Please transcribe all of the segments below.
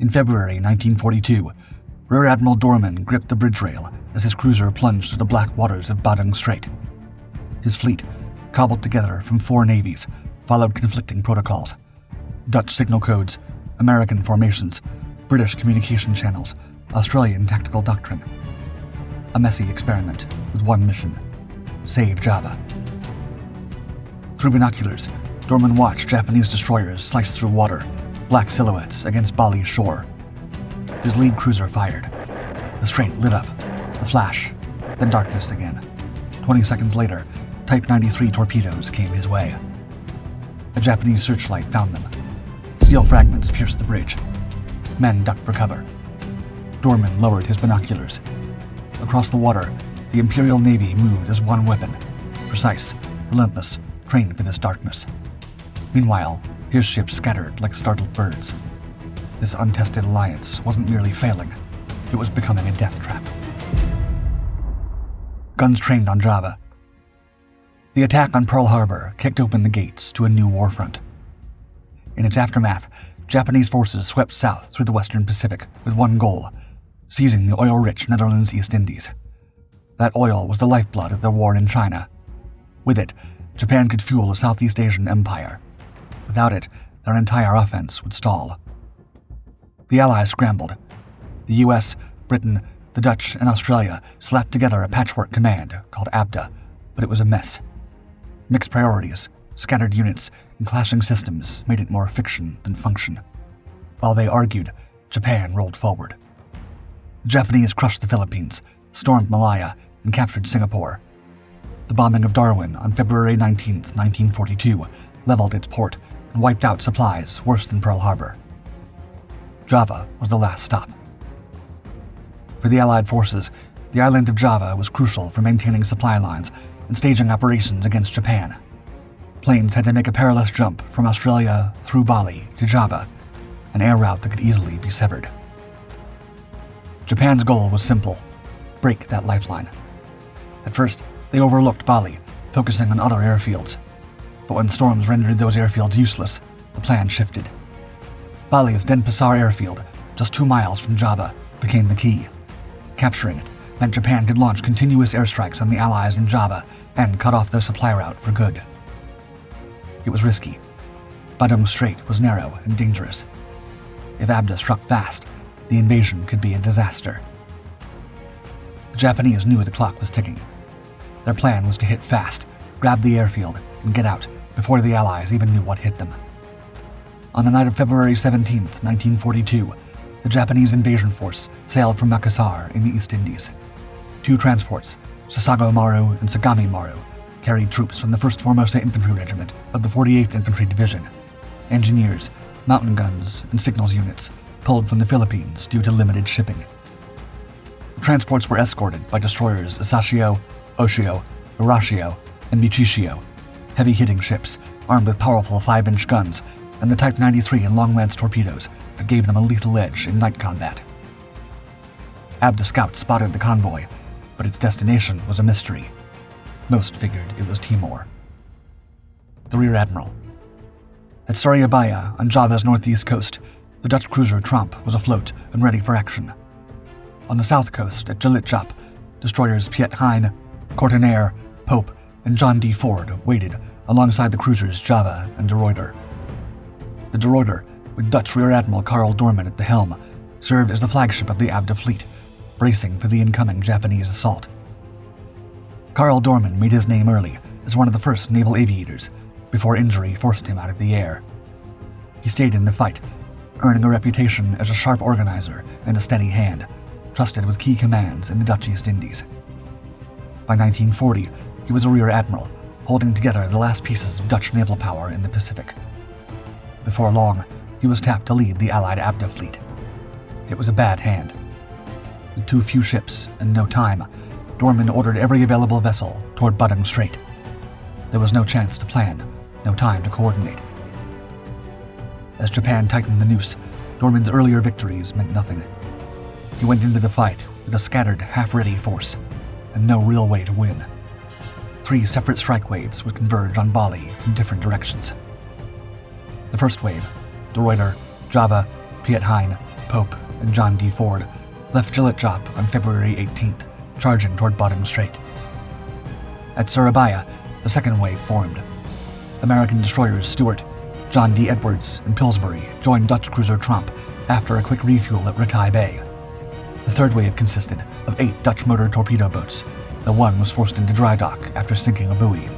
In February 1942, Rear Admiral Doorman gripped the bridge rail as his cruiser plunged through the black waters of Badung Strait. His fleet, cobbled together from 4 navies, followed conflicting protocols: Dutch signal codes, American formations, British communication channels, Australian tactical doctrine. A messy experiment with one mission: save Java. Through binoculars, Doorman watched Japanese destroyers slice through water, black silhouettes against Bali's shore. His lead cruiser fired. The strait lit up, a flash, then darkness again. 20 seconds later, Type 93 torpedoes came his way. A Japanese searchlight found them. Steel fragments pierced the bridge. Men ducked for cover. Doorman lowered his binoculars. Across the water, the Imperial Navy moved as one weapon, precise, relentless, trained for this darkness. Meanwhile, his ships scattered like startled birds. This untested alliance wasn't merely failing, it was becoming a death trap. Guns trained on Java. The attack on Pearl Harbor kicked open the gates to a new warfront. In its aftermath, Japanese forces swept south through the Western Pacific with one goal: seizing the oil-rich Netherlands East Indies. That oil was the lifeblood of their war in China. With it, Japan could fuel a Southeast Asian empire. Without it, their entire offense would stall. The Allies scrambled. The US, Britain, the Dutch, and Australia slapped together a patchwork command called ABDA, but it was a mess. Mixed priorities, scattered units, and clashing systems made it more fiction than function. While they argued, Japan rolled forward. The Japanese crushed the Philippines, stormed Malaya, and captured Singapore. The bombing of Darwin on February 19, 1942, leveled its port and wiped out supplies worse than Pearl Harbor. Java was the last stop. For the Allied forces, the island of Java was crucial for maintaining supply lines and staging operations against Japan. Planes had to make a perilous jump from Australia through Bali to Java, an air route that could easily be severed. Japan's goal was simple: break that lifeline. At first, they overlooked Bali, focusing on other airfields. But when storms rendered those airfields useless, the plan shifted. Bali's Denpasar airfield, just 2 miles from Java, became the key. Capturing it meant Japan could launch continuous airstrikes on the Allies in Java and cut off their supply route for good. It was risky. Badung Strait was narrow and dangerous. If ABDA struck fast, the invasion could be a disaster. The Japanese knew the clock was ticking. Their plan was to hit fast, grab the airfield, and get out before the Allies even knew what hit them. On the night of February 17, 1942, the Japanese invasion force sailed from Makassar in the East Indies. 2 transports, Sasago Maru and Sagami Maru, carried troops from the 1st Formosa Infantry Regiment of the 48th Infantry Division. Engineers, mountain guns, and signals units pulled from the Philippines due to limited shipping. The transports were escorted by destroyers Asashio, Oshio, Urashio, and Michishio, heavy-hitting ships armed with powerful 5-inch guns and the Type 93 and long-lance torpedoes that gave them a lethal edge in night combat. ABDA scouts spotted the convoy, but its destination was a mystery. Most figured it was Timor. The Rear Admiral. At Surabaya, on Java's northeast coast, the Dutch cruiser Tromp was afloat and ready for action. On the south coast, at Jelitjap, destroyers Piet Hein, Kortenair, Pope, and John D. Ford waited alongside the cruisers Java and De Ruyter. The De Ruyter, with Dutch Rear Admiral Karl Doorman at the helm, served as the flagship of the ABDA fleet, bracing for the incoming Japanese assault. Karl Doorman made his name early as one of the first naval aviators, before injury forced him out of the air. He stayed in the fight, earning a reputation as a sharp organizer and a steady hand, trusted with key commands in the Dutch East Indies. By 1940, he was a Rear Admiral, holding together the last pieces of Dutch naval power in the Pacific. Before long, he was tapped to lead the Allied ABDA fleet. It was a bad hand. With too few ships and no time, Doorman ordered every available vessel toward Badung Strait. There was no chance to plan, no time to coordinate. As Japan tightened the noose, Doorman's earlier victories meant nothing. He went into the fight with a scattered, half-ready force, and no real way to win. 3 separate strike waves would converge on Bali from different directions. The first wave, De Ruyter, Java, Piet Hein, Pope and John D. Ford left Gillett-Jop on February 18th, charging toward Badung Strait. At Surabaya, the second wave formed. American destroyers Stuart, John D. Edwards, and Pillsbury joined Dutch cruiser Tromp after a quick refuel at Ratai Bay. The third wave consisted of 8 Dutch-motor torpedo boats, though one was forced into dry dock after sinking a buoy.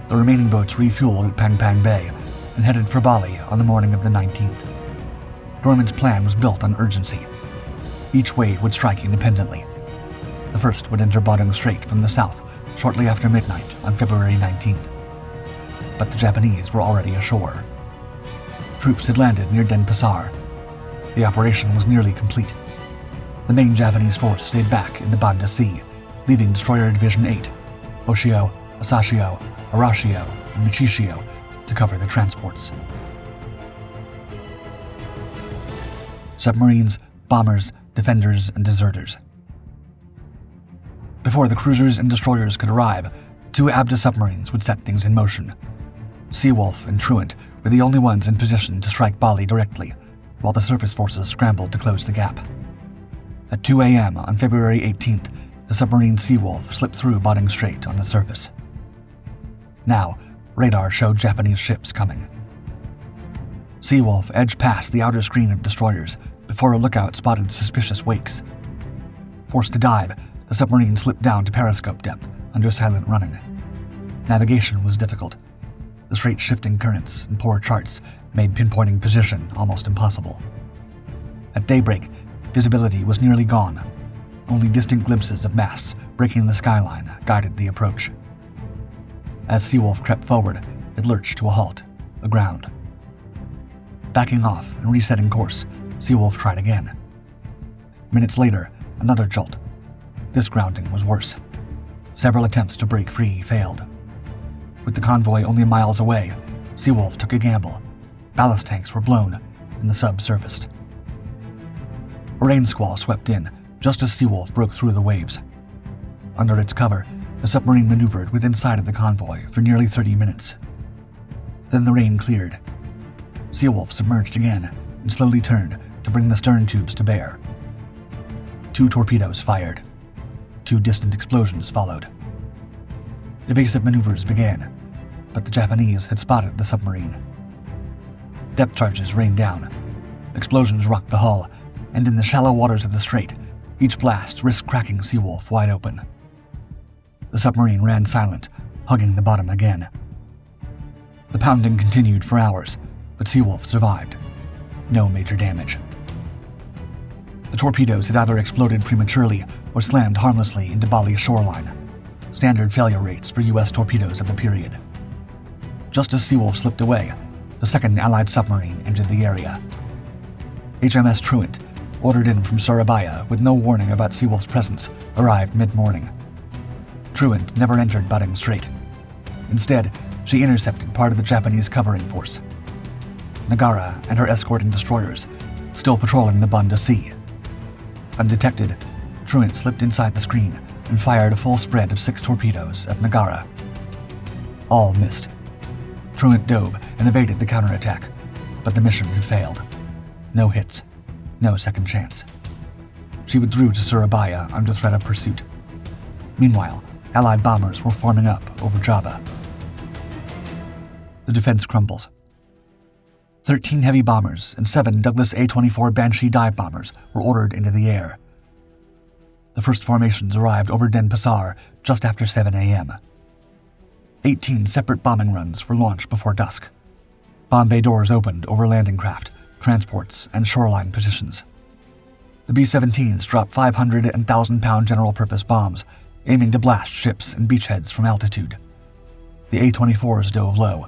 The remaining boats refueled at Pang Bay and headed for Bali on the morning of the 19th. Doorman's plan was built on urgency. Each wave would strike independently. The first would enter Badung Strait from the south shortly after midnight on February 19th. But the Japanese were already ashore. Troops had landed near Denpasar. The operation was nearly complete. The main Japanese force stayed back in the Banda Sea, leaving Destroyer Division 8, Oshio, Asashio, Arashio, and Michishio to cover the transports. Submarines, bombers, defenders, and deserters. Before the cruisers and destroyers could arrive, 2 ABDA submarines would set things in motion. Seawolf and Truant were the only ones in position to strike Bali directly, while the surface forces scrambled to close the gap. At 2 a.m. on February 18th, the submarine Seawolf slipped through Badung Strait on the surface. Now, radar showed Japanese ships coming. Seawolf edged past the outer screen of destroyers before a lookout spotted suspicious wakes. Forced to dive, the submarine slipped down to periscope depth under silent running. Navigation was difficult. The straight's shifting currents and poor charts made pinpointing position almost impossible. At daybreak, visibility was nearly gone. Only distant glimpses of masts breaking the skyline guided the approach. As Seawolf crept forward, it lurched to a halt, aground. Backing off and resetting course, Seawolf tried again. Minutes later, another jolt. This grounding was worse. Several attempts to break free failed. With the convoy only miles away, Seawolf took a gamble. Ballast tanks were blown, and the sub surfaced. A rain squall swept in, just as Seawolf broke through the waves. Under its cover, the submarine maneuvered within sight of the convoy for nearly 30 minutes. Then the rain cleared. Seawolf submerged again and slowly turned to bring the stern tubes to bear. 2 torpedoes fired. 2 distant explosions followed. Evasive maneuvers began, but the Japanese had spotted the submarine. Depth charges rained down. Explosions rocked the hull, and in the shallow waters of the strait, each blast risked cracking Seawolf wide open. The submarine ran silent, hugging the bottom again. The pounding continued for hours, but Seawolf survived. No major damage. The torpedoes had either exploded prematurely or slammed harmlessly into Bali's shoreline, standard failure rates for U.S. torpedoes of the period. Just as Seawolf slipped away, the second Allied submarine entered the area. HMS Truant, ordered in from Surabaya with no warning about Seawolf's presence, arrived mid-morning. Truant never entered Badung Strait. Instead, she intercepted part of the Japanese covering force. Nagara and her escorting destroyers, still patrolling the Banda Sea. Undetected, Truant slipped inside the screen and fired a full spread of 6 torpedoes at Nagara. All missed. Truant dove and evaded the counterattack, but the mission had failed. No hits, no second chance. She withdrew to Surabaya under threat of pursuit. Meanwhile, Allied bombers were forming up over Java. The defense crumbles. 13 heavy bombers and 7 Douglas A-24 Banshee dive bombers were ordered into the air. The first formations arrived over Denpasar just after 7 a.m. 18 separate bombing runs were launched before dusk. Bomb bay doors opened over landing craft, transports, and shoreline positions. The B-17s dropped 500 and 1,000-pound general-purpose bombs, aiming to blast ships and beachheads from altitude. The A-24s dove low,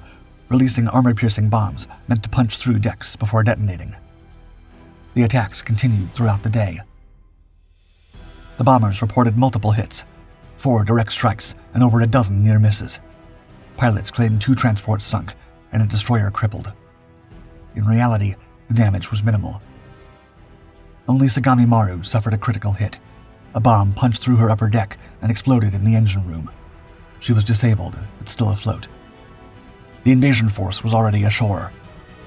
releasing armor-piercing bombs meant to punch through decks before detonating. The attacks continued throughout the day. The bombers reported multiple hits, 4 direct strikes, and over a dozen near misses. Pilots claimed 2 transports sunk and a destroyer crippled. In reality, the damage was minimal. Only Sagami Maru suffered a critical hit. A bomb punched through her upper deck and exploded in the engine room. She was disabled, but still afloat. The invasion force was already ashore,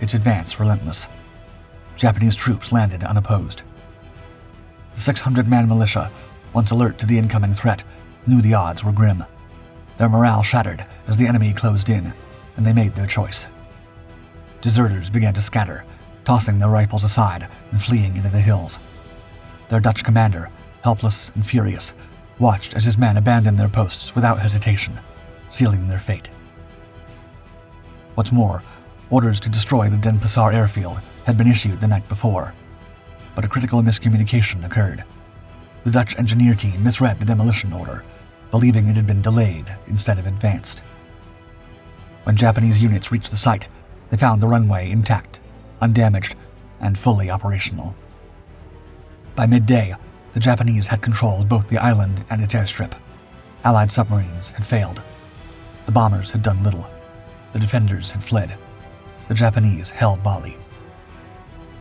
its advance relentless. Japanese troops landed unopposed. The 600-man militia, once alert to the incoming threat, knew the odds were grim. Their morale shattered as the enemy closed in, and they made their choice. Deserters began to scatter, tossing their rifles aside and fleeing into the hills. Their Dutch commander, helpless and furious, watched as his men abandoned their posts without hesitation, sealing their fate. What's more, orders to destroy the Denpasar airfield had been issued the night before, but a critical miscommunication occurred. The Dutch engineer team misread the demolition order, believing it had been delayed instead of advanced. When Japanese units reached the site, they found the runway intact, undamaged, and fully operational. By midday, the Japanese had control of both the island and its airstrip. Allied submarines had failed. The bombers had done little. The defenders had fled. The Japanese held Bali.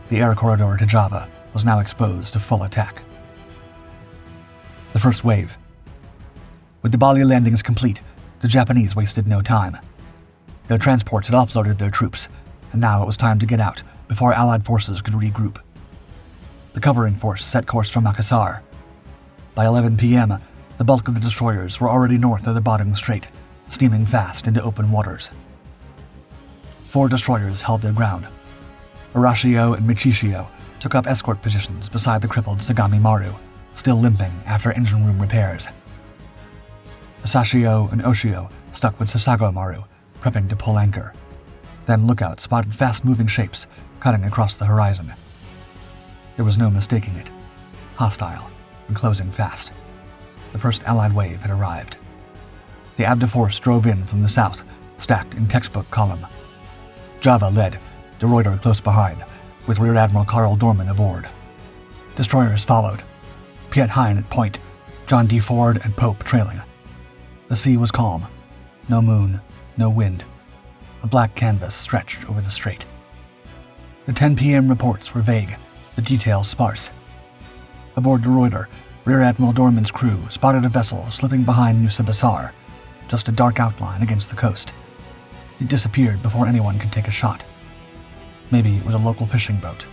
The air corridor to Java was now exposed to full attack. The first wave. With the Bali landings complete, the Japanese wasted no time. Their transports had offloaded their troops, and now it was time to get out before Allied forces could regroup. The covering force set course for Makassar. By 11 p.m., the bulk of the destroyers were already north of the Badung Strait, steaming fast into open waters. 4 destroyers held their ground. Arashio and Michishio took up escort positions beside the crippled Sagami Maru, still limping after engine room repairs. Asashio and Oshio stuck with Sasago Maru, prepping to pull anchor. Then Lookout spotted fast-moving shapes cutting across the horizon. There was no mistaking it. Hostile, and closing fast. The first Allied wave had arrived. The ABDA force drove in from the south, stacked in textbook column. Java led, De Ruyter close behind, with Rear Admiral Admiral Doorman aboard. Destroyers followed. Piet Hein at point, John D. Ford and Pope trailing. The sea was calm. No moon, no wind. A black canvas stretched over the strait. The 10 p.m. reports were vague, the details sparse. Aboard De Ruyter, Rear Admiral Doorman's crew spotted a vessel slipping behind Nusa Besar, just a dark outline against the coast. It disappeared before anyone could take a shot. Maybe it was a local fishing boat.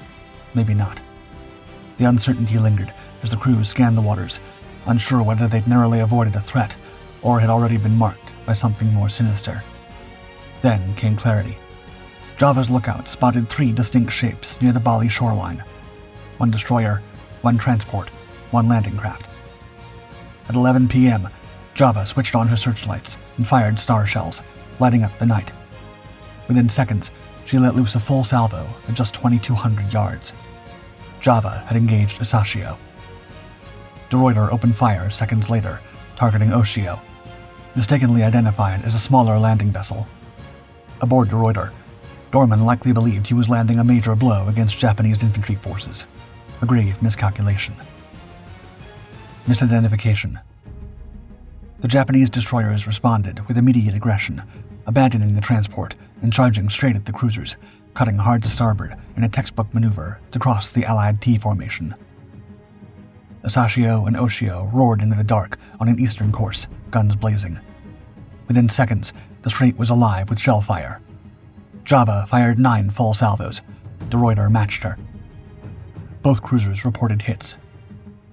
Maybe not. The uncertainty lingered as the crew scanned the waters, unsure whether they'd narrowly avoided a threat or had already been marked by something more sinister. Then came clarity. Java's lookout spotted 3 distinct shapes near the Bali shoreline. 1 destroyer, 1 transport, 1 landing craft. At 11 p.m., Java switched on her searchlights and fired star shells, lighting up the night. Within seconds, she let loose a full salvo at just 2,200 yards. Java had engaged Asashio. De Ruyter opened fire seconds later, targeting Oshio, mistakenly identified as a smaller landing vessel. Aboard De Ruyter, Doorman likely believed he was landing a major blow against Japanese infantry forces, a grave miscalculation. Misidentification. The Japanese destroyers responded with immediate aggression, abandoning the transport and charging straight at the cruisers, cutting hard to starboard in a textbook maneuver to cross the Allied T formation. Asashio and Oshio roared into the dark on an eastern course, guns blazing. Within seconds, the strait was alive with shell fire. Java fired 9 full salvos. De Ruyter matched her. Both cruisers reported hits.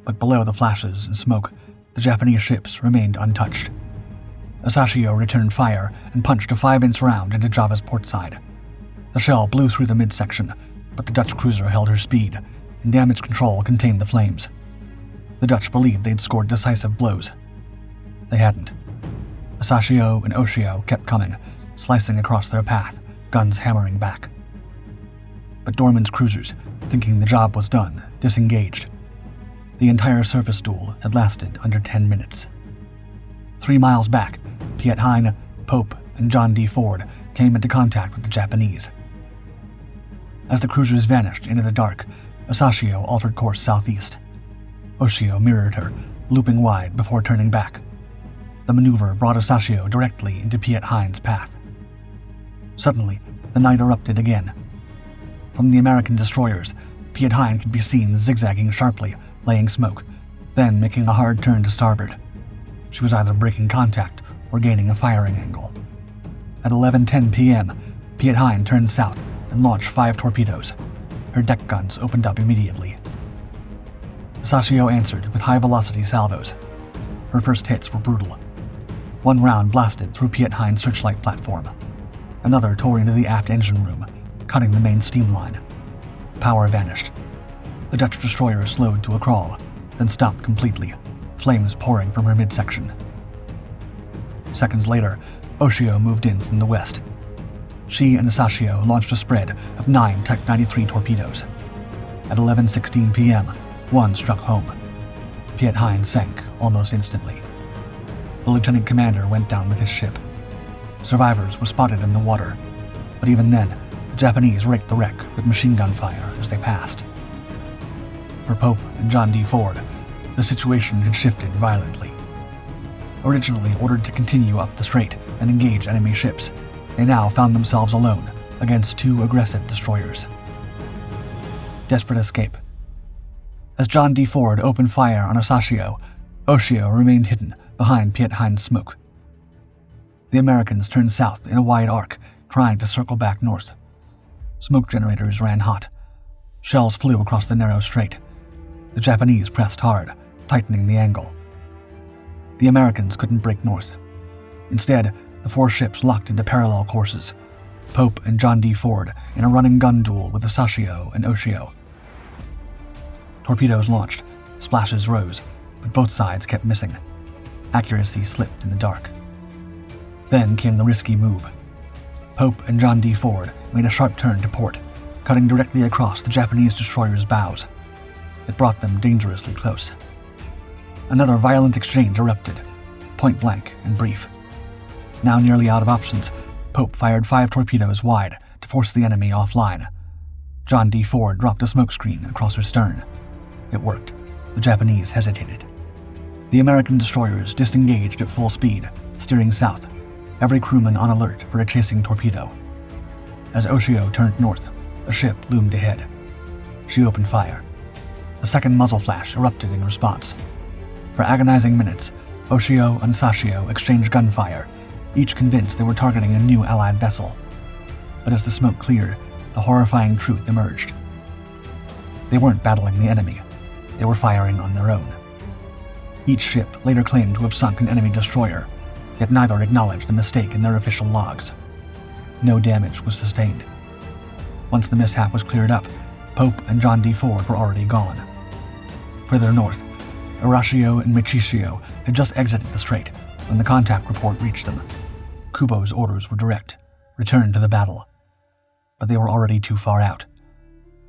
But below the flashes and smoke, the Japanese ships remained untouched. Asashio returned fire and punched a 5-inch round into Java's port side. The shell blew through the midsection, but the Dutch cruiser held her speed, and damage control contained the flames. The Dutch believed they'd scored decisive blows. They hadn't. Asashio and Oshio kept coming, slicing across their path, guns hammering back. But Doorman's cruisers, thinking the job was done, disengaged. The entire surface duel had lasted under 10 minutes. 3 miles back, Piet Hein, Pope, and John D. Ford came into contact with the Japanese. As the cruisers vanished into the dark, Asashio altered course southeast. Oshio mirrored her, looping wide before turning back. The maneuver brought Asashio directly into Piet Hein's path. Suddenly, the night erupted again. From the American destroyers, Piet Hein could be seen zigzagging sharply, laying smoke, then making a hard turn to starboard. She was either breaking contact or gaining a firing angle. At 11:10 p.m., Piet Hein turned south and launched 5 torpedoes. her deck guns opened up immediately. Sashio answered with high-velocity salvos. Her first hits were brutal. One round blasted through Piet Hein's searchlight platform. Another tore into the aft engine room, cutting the main steam line. Power vanished. The Dutch destroyer slowed to a crawl, then stopped completely, flames pouring from her midsection. Seconds later, Oshio moved in from the west. She and Sashio launched a spread of 9 Type 93 torpedoes. At 11:16 p.m., one struck home. Piet Hein sank almost instantly. The lieutenant commander went down with his ship. Survivors were spotted in the water, but even then, the Japanese raked the wreck with machine gun fire as they passed. For Pope and John D. Ford, the situation had shifted violently. Originally ordered to continue up the strait and engage enemy ships, they now found themselves alone against 2 aggressive destroyers. Desperate escape. As John D. Ford opened fire on Sashio, Oshio remained hidden behind Piet Hein's smoke. The Americans turned south in a wide arc, trying to circle back north. Smoke generators ran hot. Shells flew across the narrow strait. The Japanese pressed hard, tightening the angle. The Americans couldn't break north. Instead, the 4 ships locked into parallel courses, Pope and John D. Ford in a running gun duel with the Sashio and Oshio. Torpedoes launched, splashes rose, but both sides kept missing. Accuracy slipped in the dark. Then came the risky move. Pope and John D. Ford made a sharp turn to port, cutting directly across the Japanese destroyer's bows. It brought them dangerously close. Another violent exchange erupted, point blank and brief. Now nearly out of options, Pope fired 5 torpedoes wide to force the enemy offline. John D. Ford dropped a smokescreen across her stern. It worked. The Japanese hesitated. The American destroyers disengaged at full speed, steering south, every crewman on alert for a chasing torpedo. As Oshio turned north, a ship loomed ahead. She opened fire. A second muzzle flash erupted in response. For agonizing minutes, Oshio and Sashio exchanged gunfire, each convinced they were targeting a new Allied vessel. But as the smoke cleared, the horrifying truth emerged. They weren't battling the enemy. They were firing on their own. Each ship later claimed to have sunk an enemy destroyer, yet neither acknowledged the mistake in their official logs. No damage was sustained. Once the mishap was cleared up, Pope and John D. Ford were already gone. Further north, Arashio and Michishio had just exited the strait when the contact report reached them. Kubo's orders were direct: return to the battle. But they were already too far out.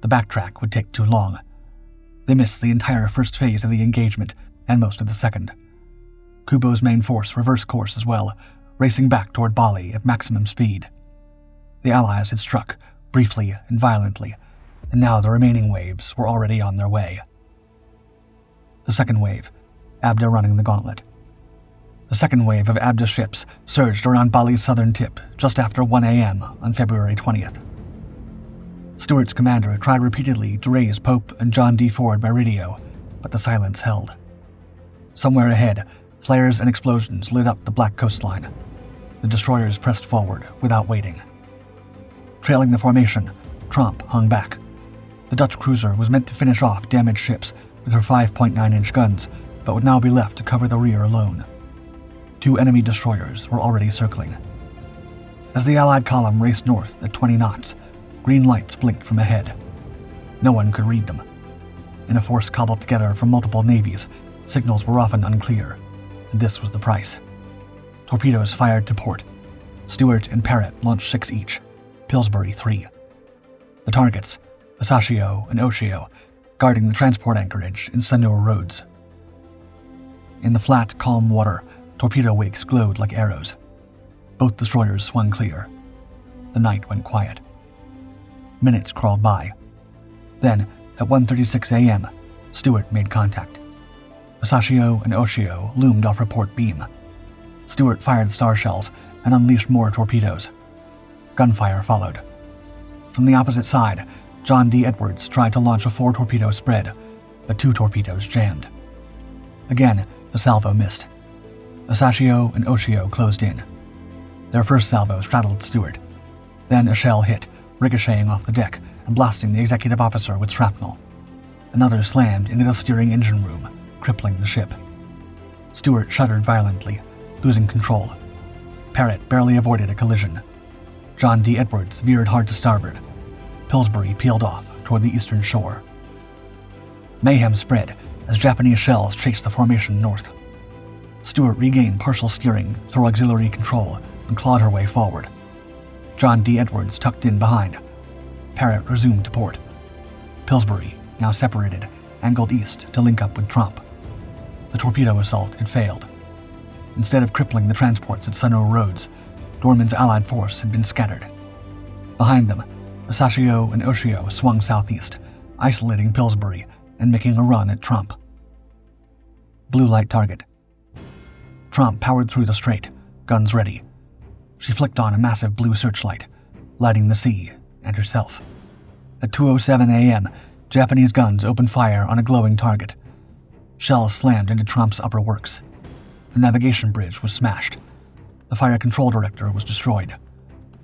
The backtrack would take too long. They missed the entire first phase of the engagement and most of the second. Kubo's main force reversed course as well, racing back toward Bali at maximum speed. The Allies had struck, briefly and violently, and now the remaining waves were already on their way. The second wave, ABDA running the gauntlet. The second wave of ABDA ships surged around Bali's southern tip just after 1 a.m. on February 20th. Stuart's commander tried repeatedly to raise Pope and John D. Ford by radio, but the silence held. Somewhere ahead, flares and explosions lit up the black coastline. The destroyers pressed forward without waiting. Trailing the formation, Tromp hung back. The Dutch cruiser was meant to finish off damaged ships with her 5.9-inch guns, but would now be left to cover the rear alone. 2 enemy destroyers were already circling. As the Allied column raced north at 20 knots, green lights blinked from ahead. No one could read them. In a force cobbled together from multiple navies, signals were often unclear, and this was the price. Torpedoes fired to port. Stuart and Parrott launched 6 each, Pillsbury 3. The targets, the Sashio and Oshio, guarding the transport anchorage in Sanur Roads. In the flat, calm water, torpedo wakes glowed like arrows. Both destroyers swung clear. The night went quiet. Minutes crawled by. Then, at 1:36 a.m., Stuart made contact. Sashio and Oshio loomed off her port beam. Stuart fired star shells and unleashed more torpedoes. Gunfire followed. From the opposite side, John D. Edwards tried to launch a 4-torpedo spread, but 2 torpedoes jammed. Again, the salvo missed. Sashio and Oshio closed in. Their first salvo straddled Stuart. Then a shell hit, ricocheting off the deck and blasting the executive officer with shrapnel. Another slammed into the steering engine room, crippling the ship. Stewart shuddered violently, losing control. Parrott barely avoided a collision. John D. Edwards veered hard to starboard. Pillsbury peeled off toward the eastern shore. Mayhem spread as Japanese shells chased the formation north. Stewart regained partial steering through auxiliary control and clawed her way forward. John D. Edwards tucked in behind. Parrott resumed to port. Pillsbury, now separated, angled east to link up with Tromp. The torpedo assault had failed. Instead of crippling the transports at Sunno Roads, Doorman's allied force had been scattered. Behind them, Asashio and Oshio swung southeast, isolating Pillsbury and making a run at Tromp. Blue light target. Tromp powered through the strait, guns ready. She flicked on a massive blue searchlight, lighting the sea and herself. At 2:07 a.m., Japanese guns opened fire on a glowing target. Shells slammed into Tromp's upper works. The navigation bridge was smashed. The fire control director was destroyed.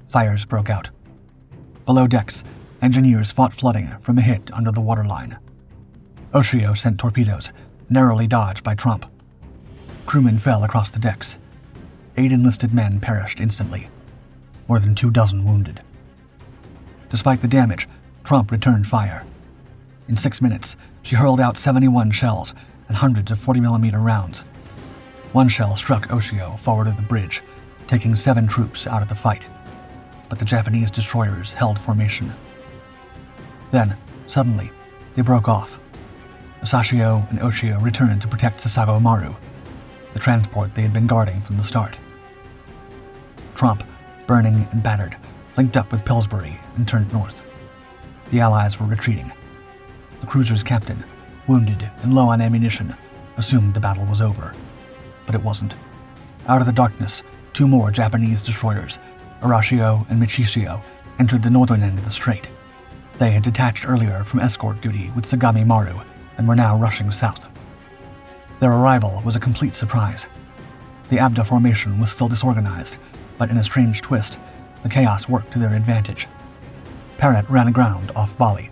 Fires broke out. Below decks, engineers fought flooding from a hit under the waterline. Oshio sent torpedoes, narrowly dodged by Tromp. Crewmen fell across the decks. 8 enlisted men perished instantly. More than 24 wounded. Despite the damage, Tromp returned fire. In 6 minutes, she hurled out 71 shells and hundreds of 40mm rounds. One shell struck Oshio forward of the bridge, taking 7 troops out of the fight. But the Japanese destroyers held formation. Then, suddenly, they broke off. Asashio and Oshio returned to protect Sasago Maru, the transport they had been guarding from the start. Tromp, burning and battered, linked up with Pillsbury and turned north. The Allies were retreating. The cruiser's captain, wounded and low on ammunition, assumed the battle was over. But it wasn't. Out of the darkness, 2 more Japanese destroyers, Arashio and Michishio, entered the northern end of the strait. They had detached earlier from escort duty with Sagami Maru and were now rushing south. Their arrival was a complete surprise. The ABDA formation was still disorganized, but in a strange twist, the chaos worked to their advantage. Parrott ran aground off Bali.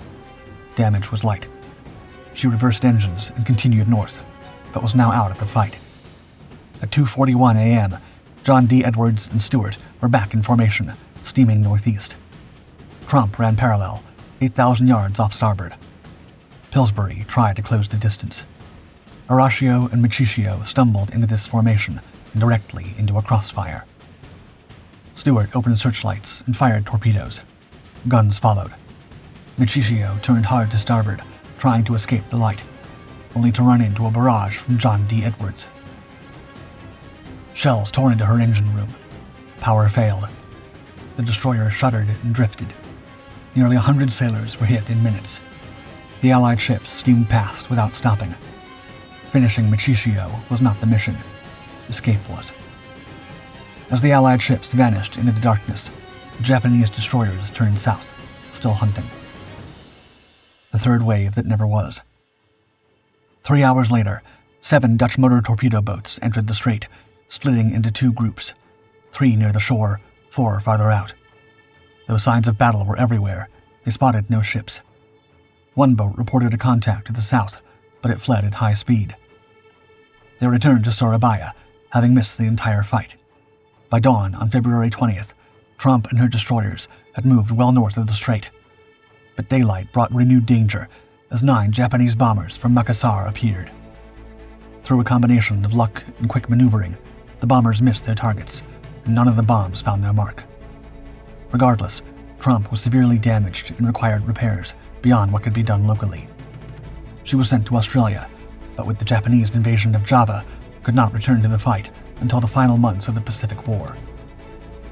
Damage was light. She reversed engines and continued north, but was now out of the fight. At 2:41 a.m., John D. Edwards and Stewart were back in formation, steaming northeast. Tromp ran parallel, 8,000 yards off starboard. Pillsbury tried to close the distance. Arashio and Michishio stumbled into this formation and directly into a crossfire. Stewart opened searchlights and fired torpedoes. Guns followed. Michishio turned hard to starboard, trying to escape the light, only to run into a barrage from John D. Edwards. Shells tore into her engine room. Power failed. The destroyer shuddered and drifted. Nearly 100 sailors were hit in minutes. The Allied ships steamed past without stopping. Finishing Michishio was not the mission. Escape was. As the Allied ships vanished into the darkness, the Japanese destroyers turned south, still hunting. The third wave that never was. 3 hours later, 7 Dutch motor torpedo boats entered the strait, splitting into 2 groups, 3 near the shore, 4 farther out. Though signs of battle were everywhere, they spotted no ships. One boat reported a contact to the south, but it fled at high speed. They returned to Surabaya, having missed the entire fight. By dawn on February 20th, Tromp and her destroyers had moved well north of the strait. But daylight brought renewed danger as 9 Japanese bombers from Makassar appeared. Through a combination of luck and quick maneuvering, the bombers missed their targets, and none of the bombs found their mark. Regardless, Tromp was severely damaged and required repairs beyond what could be done locally. She was sent to Australia, but with the Japanese invasion of Java, could not return to the fight until the final months of the Pacific War.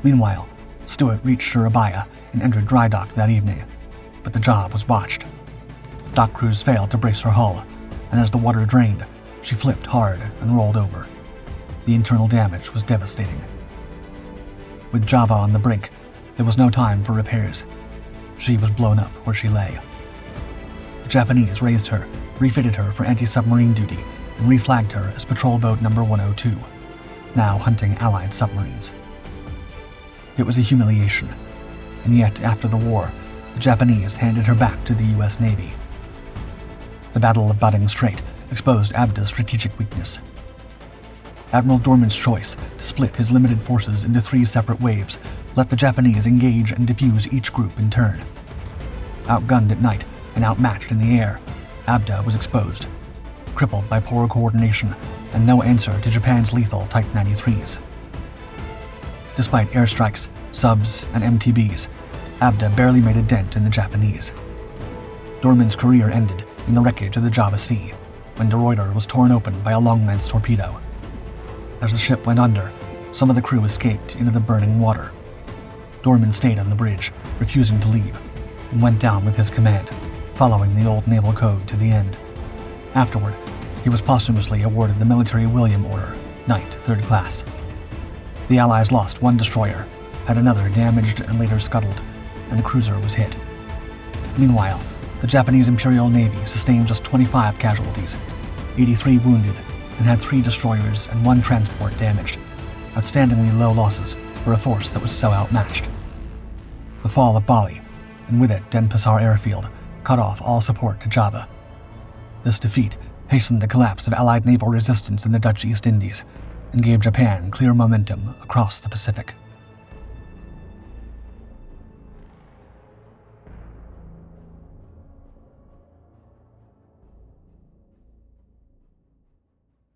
Meanwhile, Stewart reached Surabaya and entered dry dock that evening, but the job was botched. Dock crews failed to brace her hull, and as the water drained, she flipped hard and rolled over. The internal damage was devastating. With Java on the brink, there was no time for repairs. She was blown up where she lay. The Japanese raised her, refitted her for anti-submarine duty, and reflagged her as Patrol Boat No. 102, now hunting Allied submarines. It was a humiliation, and yet after the war, the Japanese handed her back to the US Navy. The Battle of Badung Strait exposed ABDA's strategic weakness. Admiral Doorman's choice to split his limited forces into 3 separate waves let the Japanese engage and defuse each group in turn. Outgunned at night and outmatched in the air, ABDA was exposed, crippled by poor coordination and no answer to Japan's lethal Type 93s. Despite airstrikes, subs, and MTBs, ABDA barely made a dent in the Japanese. Doorman's career ended in the wreckage of the Java Sea, when De Ruyter was torn open by a long-lance torpedo. As the ship went under, some of the crew escaped into the burning water. Doorman stayed on the bridge, refusing to leave, and went down with his command, following the old naval code to the end. Afterward, he was posthumously awarded the Military William Order, Knight, 3rd Class. The Allies lost 1 destroyer, had another damaged and later scuttled, and a cruiser was hit. Meanwhile, the Japanese Imperial Navy sustained just 25 casualties, 83 wounded, and had 3 destroyers and 1 transport damaged, outstandingly low losses for a force that was so outmatched. The fall of Bali, and with it Denpasar Airfield, cut off all support to Java. This defeat hastened the collapse of Allied naval resistance in the Dutch East Indies and gave Japan clear momentum across the Pacific.